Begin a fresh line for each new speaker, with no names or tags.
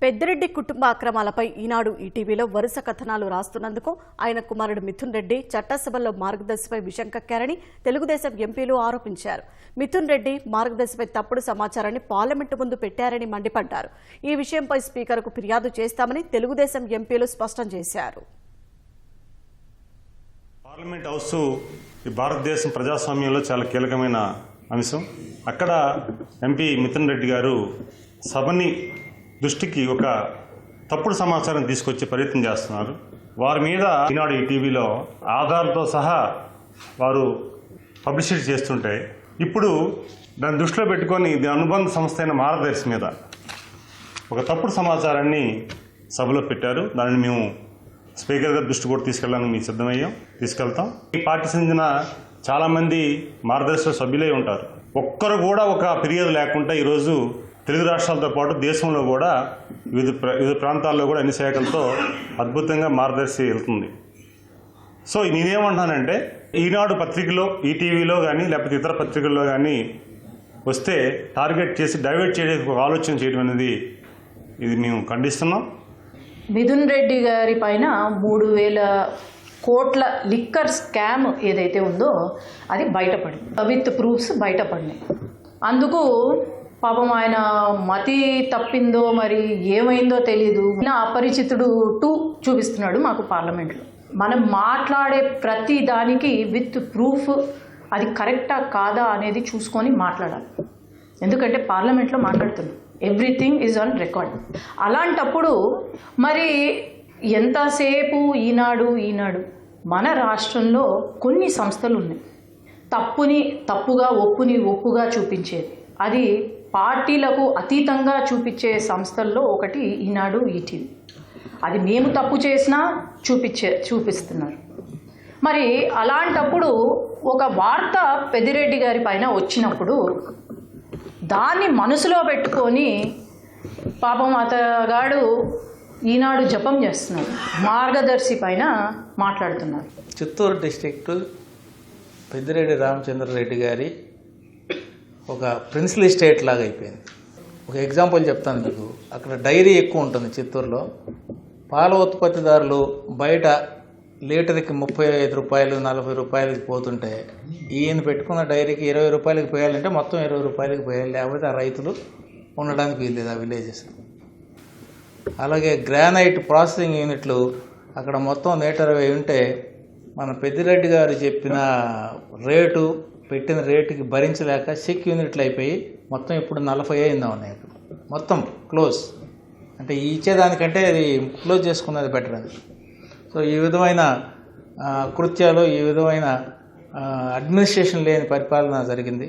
పెద్దిరెడ్డి కుటుంబ అక్రమాలపై ఈనాడు ఈటీవీలో వరుస కథనాలు రాస్తున్నందుకు ఆయన కుమారుడు మిథున్ రెడ్డి చట్టసభలో మార్గదర్శిపై విషం కక్కారని తెలుగుదేశం ఎంపీలు ఆరోపించారు. మిథున్ రెడ్డి మార్గదర్శిపై తప్పుడు సమాచారాన్ని పార్లమెంటు ముందు పెట్టారని మండిపడ్డారు. ఈ విషయంపై స్పీకర్కు ఫిర్యాదు చేస్తామని తెలుగుదేశం ఎంపీలు స్పష్టం చేశారు.
పార్లమెంట్ హౌస్ భారతదేశం ప్రజాస్వామ్యంలో చాలా కీలకమైన అంశం. అక్కడ ఎంపీ మిథున్ రెడ్డి గారు సభని దృష్టికి ఒక తప్పుడు సమాచారం తీసుకొచ్చే ప్రయత్నం చేస్తున్నారు. వారి మీద ఈనాడు ఈ టీవీలో ఆధారాలతో సహా వారు పబ్లిసిటీ చేస్తుంటే ఇప్పుడు దాన్ని దృష్టిలో పెట్టుకొని అనుబంధ సంస్థ అయిన మార్గదర్శి మీద ఒక తప్పుడు సమాచారాన్ని సభలో పెట్టారు. దానిని మేము స్పీకర్ గారి దృష్టి కూడా తీసుకెళ్ళడానికి మేము తీసుకెళ్తాం. ఈ పార్టీ చెందిన చాలామంది మార్గదర్శి సభ్యులే ఉంటారు. ఒక్కరు కూడా ఒక ఫిర్యాదు లేకుండా ఈరోజు తెలుగు రాష్ట్రాలతో పాటు దేశంలో కూడా వివిధ ప్రాంతాల్లో కూడా అన్ని శాఖలతో అద్భుతంగా మార్గదర్శి వెళ్తుంది. సో నేనేమంటానంటే ఈనాడు పత్రికలో ఈటీవీలో కానీ లేకపోతే ఇతర పత్రికల్లో కానీ వస్తే టార్గెట్ చేసి డైవర్ట్ చేయడానికి ఒక ఆలోచన చేయడం అనేది ఇది మేము ఖండిస్తున్నాం.
మిథున్ రెడ్డి గారి పైన 3,000 కోట్ల లిక్కర్ స్కామ్ ఏదైతే ఉందో అది బయటపడింది. విత్ ప్రూఫ్స్ బయటపడినాయి. అందుకు పాపం ఆయన మతి తప్పిందో మరి ఏమైందో తెలీదు, అపరిచితుడు 2 చూపిస్తున్నాడు మాకు పార్లమెంట్లో. మనం మాట్లాడే ప్రతి దానికి విత్ ప్రూఫ్ అది కరెక్టా కాదా అనేది చూసుకొని మాట్లాడాలి. ఎందుకంటే పార్లమెంట్లో మాట్లాడుతున్నాం, ఎవ్రీథింగ్ ఈజ్ ఆన్ రికార్డ్. అలాంటప్పుడు మరి ఎంతసేపు ఈనాడు మన రాష్ట్రంలో కొన్ని సంస్థలు ఉన్నాయి తప్పుని తప్పుగా ఒప్పుగా చూపించేది. అది పార్టీలకు అతీతంగా చూపించే సంస్థల్లో ఒకటి ఈనాడు ఈటీవీ. అది మేము తప్పు చేసినా చూపిస్తున్నారు. మరి అలాంటప్పుడు ఒక వార్త పెద్దిరెడ్డి గారి పైన వచ్చినప్పుడు దాన్ని మనసులో పెట్టుకొని పాపం అతగాడు ఈనాడు జపం చేస్తున్నాడు, మార్గదర్శి పైన మాట్లాడుతున్నారు.
చిత్తూరు డిస్ట్రిక్ట్ పెద్దిరెడ్డి రామచంద్రారెడ్డి గారి ఒక ప్రిన్సిపల్ స్టేట్ లాగా అయిపోయింది. ఒక ఎగ్జాంపుల్ చెప్తాను మీకు. అక్కడ డైరీ ఎక్కువ ఉంటుంది చిత్తూరులో. పాల ఉత్పత్తిదారులు బయట లీటర్కి 35 రూపాయలు 40 రూపాయలకి పోతుంటే ఈయన పెట్టుకున్న డైరీకి 20 రూపాయలకి పోయాలంటే మొత్తం 20 రూపాయలకి పోయాలి, లేకపోతే ఆ రైతులు ఉండడానికి వీల్లేదు ఆ విలేజెస్. అలాగే గ్రానైట్ ప్రాసెసింగ్ యూనిట్లు అక్కడ మొత్తం 120 ఉంటే మన పెద్దిరెడ్డి గారు చెప్పిన రేటు పెట్టిన రేటుకి భరించలేక చెక్ యూనిట్లు అయిపోయి మొత్తం ఇప్పుడు 40 అయిందా ఉన్నాయి. మొత్తం క్లోజ్. అంటే ఇచ్చేదానికంటే అది క్లోజ్ చేసుకున్నది బెటర్ అది. సో ఈ విధమైన కృత్యాలు, ఈ విధమైన అడ్మినిస్ట్రేషన్ లేని పరిపాలన జరిగింది.